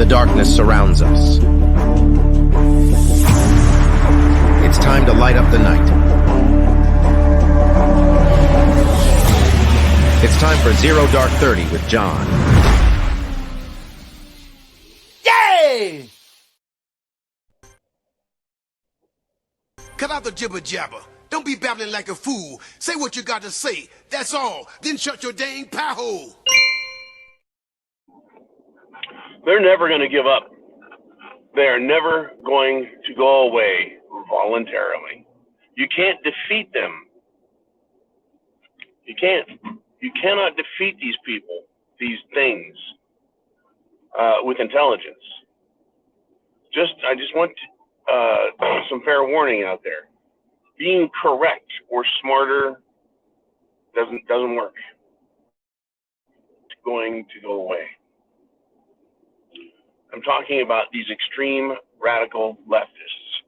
the darkness surrounds us. It's time to light up the night. It's time for Zero Dark 30 with John. Yay! Cut out the jibber jabber. Don't be babbling like a fool. Say what you got to say. That's all. Then shut your dang pie hole. They're never going to give up. They are never going to go away voluntarily. You can't defeat them. You can't. You cannot defeat these people, these things, with intelligence. I just want some fair warning out there. Being correct or smarter doesn't work. It's going to go away. I'm talking about these extreme radical leftists.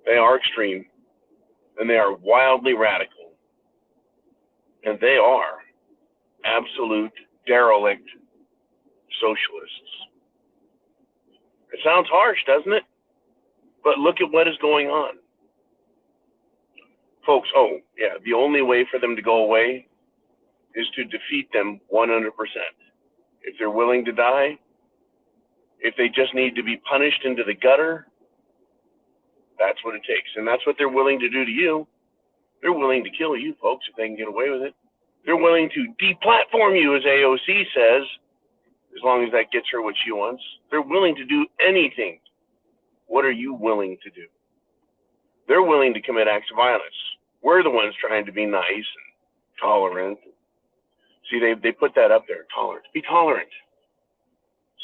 They are extreme, and they are wildly radical, and they are absolute derelict socialists. It sounds harsh, doesn't it? But look at what is going on. Folks, the only way for them to go away is to defeat them 100%. If they're willing to die, if they just need to be punished into the gutter, that's what it takes. And that's what they're willing to do to you. They're willing to kill you, folks, if they can get away with it. They're willing to deplatform you, as AOC says, as long as that gets her what she wants. They're willing to do anything. What are you willing to do? They're willing to commit acts of violence. We're the ones trying to be nice and tolerant. See, they put that up there, tolerant. Be tolerant,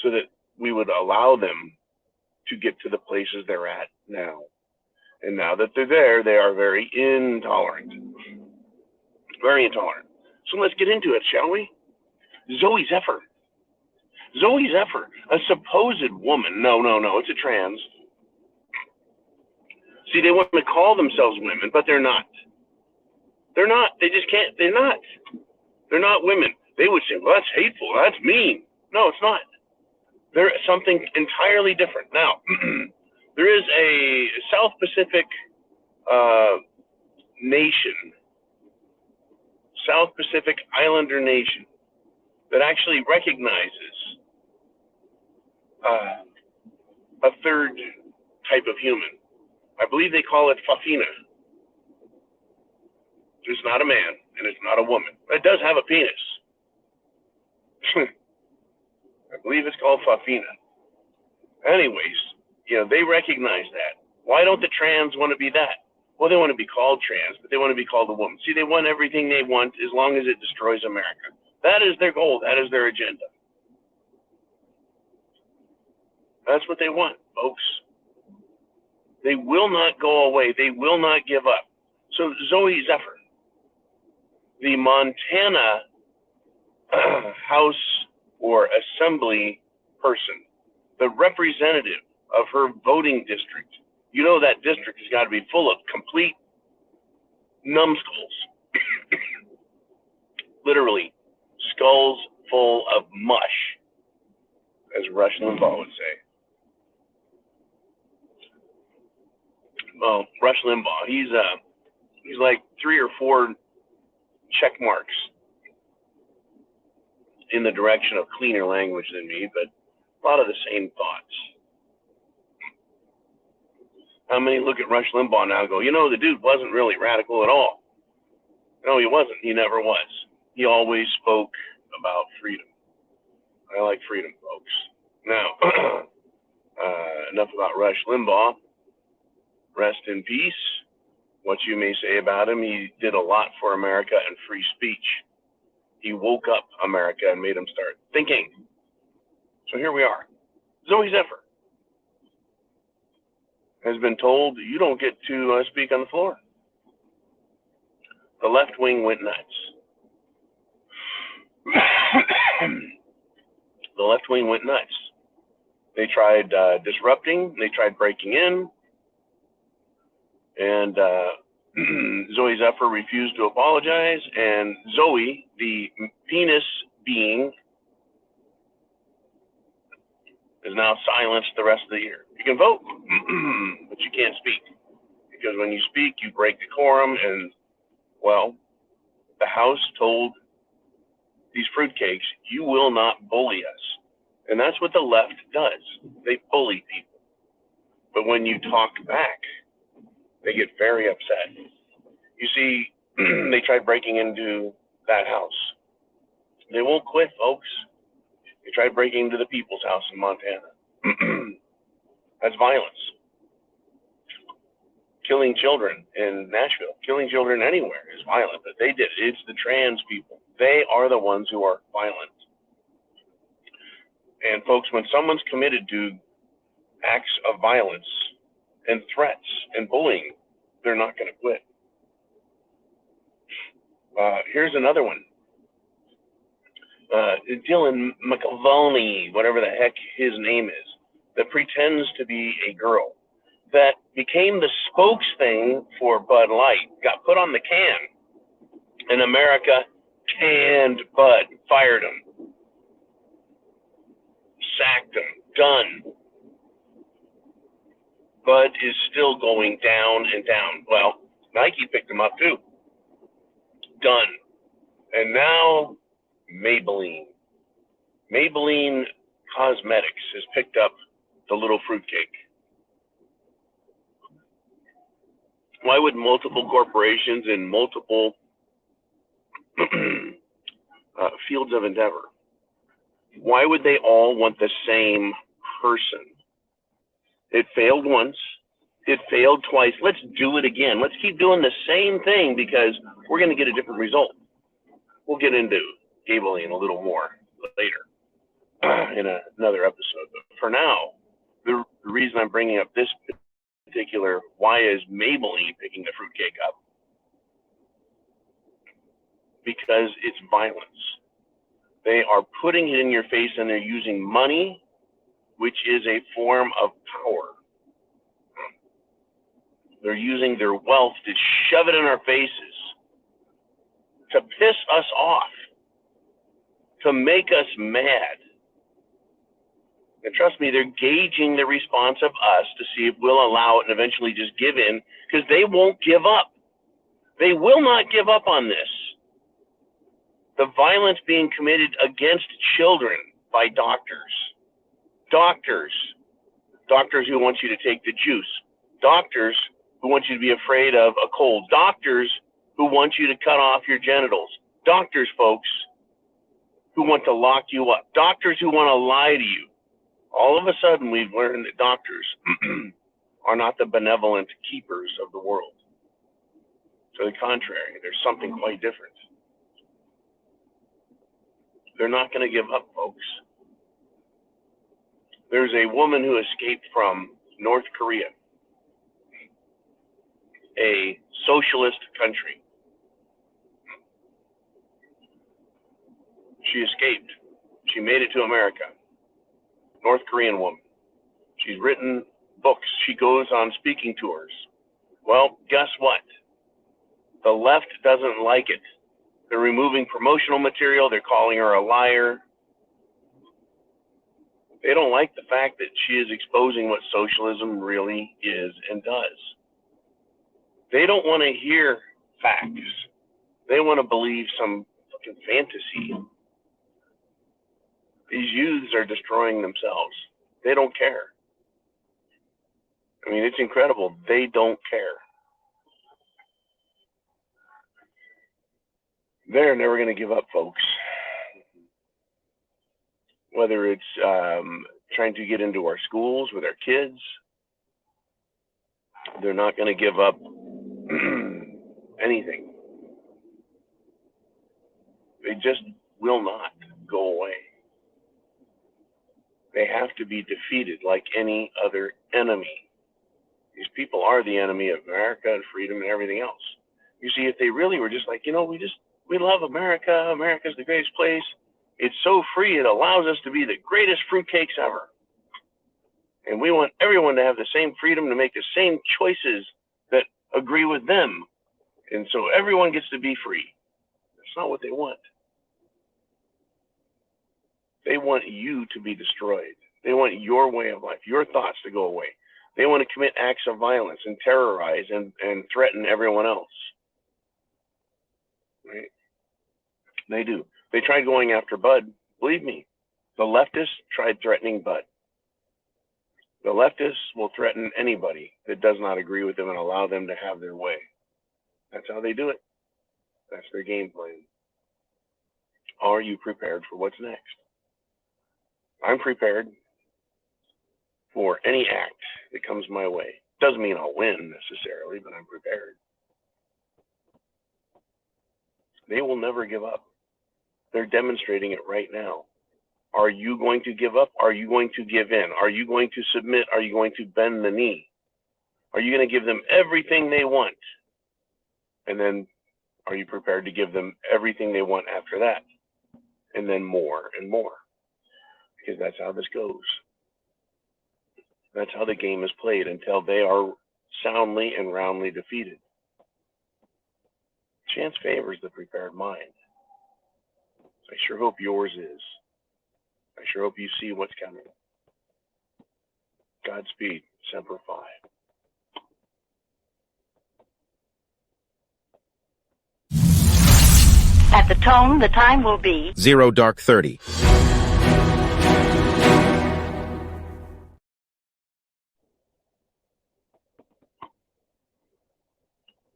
so that we would allow them to get to the places they're at now. And now that they're there, they are very intolerant. Very intolerant. So let's get into it, shall we? Zoe Zephyr. Zoe Zephyr, a supposed woman. No, it's a trans. See, they want to call themselves women, but they're not. They're not. They just can't. They're not. They're not women. They would say, well, that's hateful. That's mean. No, it's not. They're something entirely different. Now, there is a South Pacific nation, South Pacific Islander nation, that actually recognizes a third type of human. I believe they call it Fafina. It's not a man, and it's not a woman. But it does have a penis. I believe it's called Fafina. Anyways, they recognize that. Why don't the trans want to be that? Well, they want to be called trans, but they want to be called a woman. See, they want everything they want as long as it destroys America. That is their goal. That is their agenda. That's what they want, folks. They will not go away. They will not give up. So Zoe Zephyr, the Montana House or Assembly person, the representative of her voting district, that district has got to be full of complete numbskulls. Literally, skulls full of mush, as Rush Limbaugh would say. Well, Rush Limbaugh, he's like 3 or 4 check marks in the direction of cleaner language than me, but a lot of the same thoughts. How many look at Rush Limbaugh now and go, the dude wasn't really radical at all? No, he wasn't. He never was. He always spoke about freedom. I like freedom, folks. Now, enough about Rush Limbaugh. Rest in peace. What you may say about him, he did a lot for America and free speech. He woke up America and made them start thinking. So here we are. Zoe Zephyr has been told, you don't get to speak on the floor. The left wing went nuts. The left wing went nuts. They tried disrupting. They tried breaking in. And Zoe Zephyr refused to apologize. And Zoe, the penis being, is now silenced the rest of the year. You can vote, but you can't speak. Because when you speak, you break decorum, and, well, the House told these fruitcakes, you will not bully us. And that's what the left does. They bully people. But when you talk back, they get very upset. You see, they tried breaking into that house. They won't quit, folks. They tried breaking into the People's House in Montana. That's violence. Killing children in Nashville, killing children anywhere is violent, but they did it. It's the trans people. They are the ones who are violent. And folks, when someone's committed to acts of violence and threats and bullying, they're not going to quit. Here's another one. Dylan McAvonie, whatever the heck his name is, that pretends to be a girl, that became the spokes thing for Bud Light, got put on the can, and America canned Bud, fired him, sacked him, done. Bud is still going down and down. Well, Nike picked him up too. Done. And now Maybelline. Maybelline Cosmetics has picked up the little fruitcake. Why would multiple corporations in multiple fields of endeavor, why would they all want the same person? It failed once. It failed twice. Let's do it again. Let's keep doing the same thing because we're going to get a different result. We'll get into Maybelline a little more later in another episode. But for now, the reason I'm bringing up this particular, why is Maybelline picking the fruitcake up? Because it's violence. They are putting it in your face, and they're using money, which is a form of power. They're using their wealth to shove it in our faces, to piss us off, to make us mad. And trust me, they're gauging the response of us to see if we'll allow it and eventually just give in, because they won't give up. They will not give up on this. The violence being committed against children by doctors. Doctors who want you to take the juice. Doctors who want you to be afraid of a cold. Doctors who want you to cut off your genitals. Doctors, folks, who want to lock you up. Doctors who want to lie to you. All of a sudden, we've learned that doctors are not the benevolent keepers of the world. To the contrary, there's something quite different. They're not going to give up, folks. There's a woman who escaped from North Korea, a socialist country. She escaped. She made it to America. North Korean woman. She's written books. She goes on speaking tours. Well, guess what? The left doesn't like it. They're removing promotional material. They're calling her a liar. They don't like the fact that she is exposing what socialism really is and does. They don't want to hear facts. They want to believe some fucking fantasy. These youths are destroying themselves. They don't care. I mean, it's incredible. They don't care. They're never going to give up, folks. Whether it's trying to get into our schools with our kids, they're not going to give up anything. They just will not go away. They have to be defeated like any other enemy. These people are the enemy of America and freedom and everything else. You see, if they really were just like, we love America. America's the greatest place. It's so free. It allows us to be the greatest fruitcakes ever. And we want everyone to have the same freedom to make the same choices that agree with them. And so everyone gets to be free. That's not what they want. They want you to be destroyed. They want your way of life, your thoughts to go away. They want to commit acts of violence and terrorize and threaten everyone else. Right? They do. They tried going after Bud. Believe me, the leftists tried threatening Bud. The leftists will threaten anybody that does not agree with them and allow them to have their way. That's how they do it. That's their game plan. Are you prepared for what's next? I'm prepared for any act that comes my way. Doesn't mean I'll win necessarily, but I'm prepared. They will never give up. They're demonstrating it right now. Are you going to give up? Are you going to give in? Are you going to submit? Are you going to bend the knee? Are you going to give them everything they want? And then are you prepared to give them everything they want after that? And then more and more. Because that's how this goes. That's how the game is played until they are soundly and roundly defeated. Chance favors the prepared mind. I sure hope yours is. I sure hope you see what's coming. Godspeed, Semper Fi. At the tone, the time will be 0 dark 30.